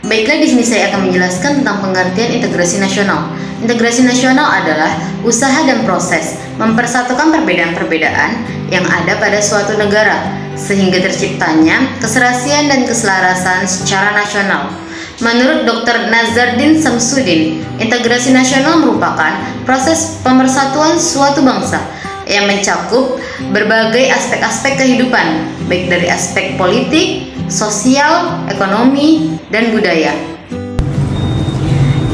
Baiklah, di sini saya akan menjelaskan tentang pengertian integrasi nasional. Integrasi nasional adalah usaha dan proses mempersatukan perbedaan-perbedaan yang ada pada suatu negara, sehingga terciptanya keserasian dan keselarasan secara nasional. Menurut Dr. Nazardin Samsudin, integrasi nasional merupakan proses pemersatuan suatu bangsa yang mencakup berbagai aspek-aspek kehidupan, baik dari aspek politik, sosial, ekonomi, dan budaya.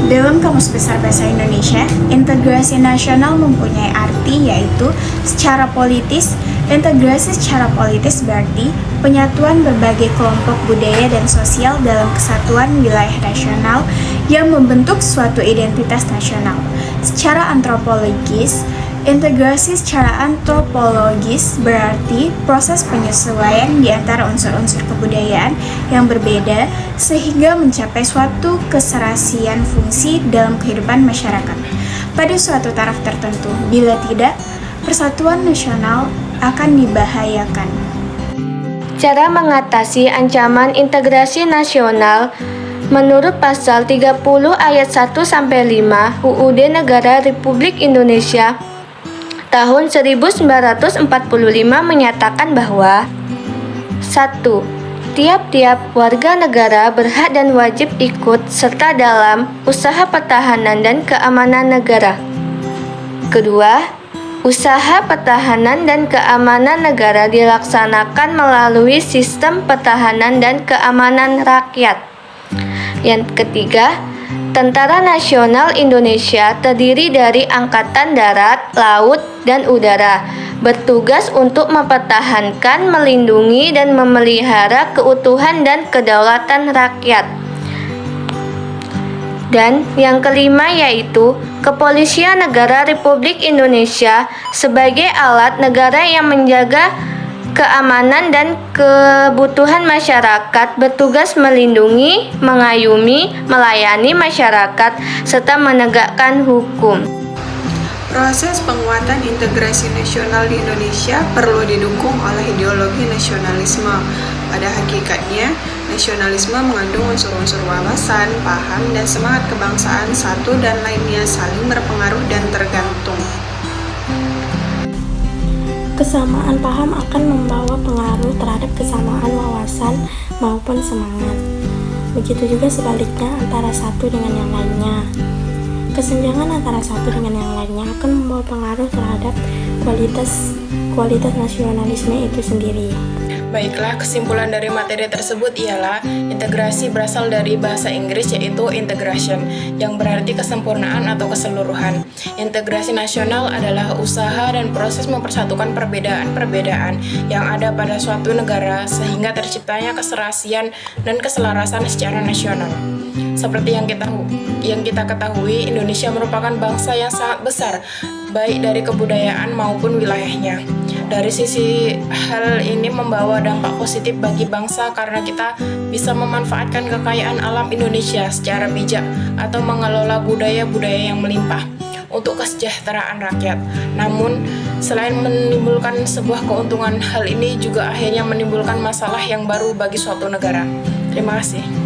Dalam Kamus Besar Bahasa Indonesia, integrasi nasional mempunyai arti yaitu secara politis. Integrasi secara politis berarti penyatuan berbagai kelompok budaya dan sosial dalam kesatuan wilayah nasional yang membentuk suatu identitas nasional. Secara antropologis, integrasi secara antropologis berarti proses penyesuaian di antara unsur-unsur kebudayaan yang berbeda sehingga mencapai suatu keserasian fungsi dalam kehidupan masyarakat pada suatu taraf tertentu. Bila tidak, persatuan nasional akan dibahayakan. Cara mengatasi ancaman integrasi nasional menurut pasal 30 ayat 1-5 UUD Negara Republik Indonesia tahun 1945 menyatakan bahwa 1. Tiap-tiap warga negara berhak dan wajib ikut serta dalam usaha pertahanan dan keamanan negara. Kedua, usaha pertahanan dan keamanan negara dilaksanakan melalui sistem pertahanan dan keamanan rakyat. Yang ketiga, Tentara Nasional Indonesia terdiri dari Angkatan Darat, Laut, dan Udara, bertugas untuk mempertahankan, melindungi, dan memelihara keutuhan dan kedaulatan rakyat. Dan yang kelima yaitu Kepolisian Negara Republik Indonesia sebagai alat negara yang menjaga keamanan dan kebutuhan masyarakat, bertugas melindungi, mengayomi, melayani masyarakat, serta menegakkan hukum. Proses penguatan integrasi nasional di Indonesia perlu didukung oleh ideologi nasionalisme. Pada hakikatnya, nasionalisme mengandung unsur-unsur wawasan, paham, dan semangat kebangsaan satu dan lainnya saling berpengaruh dan tergantung. Kesamaan paham akan membawa pengaruh terhadap kesamaan wawasan maupun semangat. Begitu juga sebaliknya antara satu dengan yang lainnya. Kesenjangan antara satu dengan yang lainnya akan membawa pengaruh terhadap kualitas nasionalisme itu sendiri. Baiklah, kesimpulan dari materi tersebut ialah integrasi berasal dari bahasa Inggris yaitu integration, yang berarti kesempurnaan atau keseluruhan. Integrasi nasional adalah usaha dan proses mempersatukan perbedaan-perbedaan yang ada pada suatu negara sehingga terciptanya keserasian dan keselarasan secara nasional. Seperti yang kita ketahui, Indonesia merupakan bangsa yang sangat besar, baik dari kebudayaan maupun wilayahnya. Dari sisi hal ini membawa dampak positif bagi bangsa karena kita bisa memanfaatkan kekayaan alam Indonesia secara bijak atau mengelola budaya-budaya yang melimpah untuk kesejahteraan rakyat. Namun, selain menimbulkan sebuah keuntungan, hal ini juga akhirnya menimbulkan masalah yang baru bagi suatu negara. Terima kasih.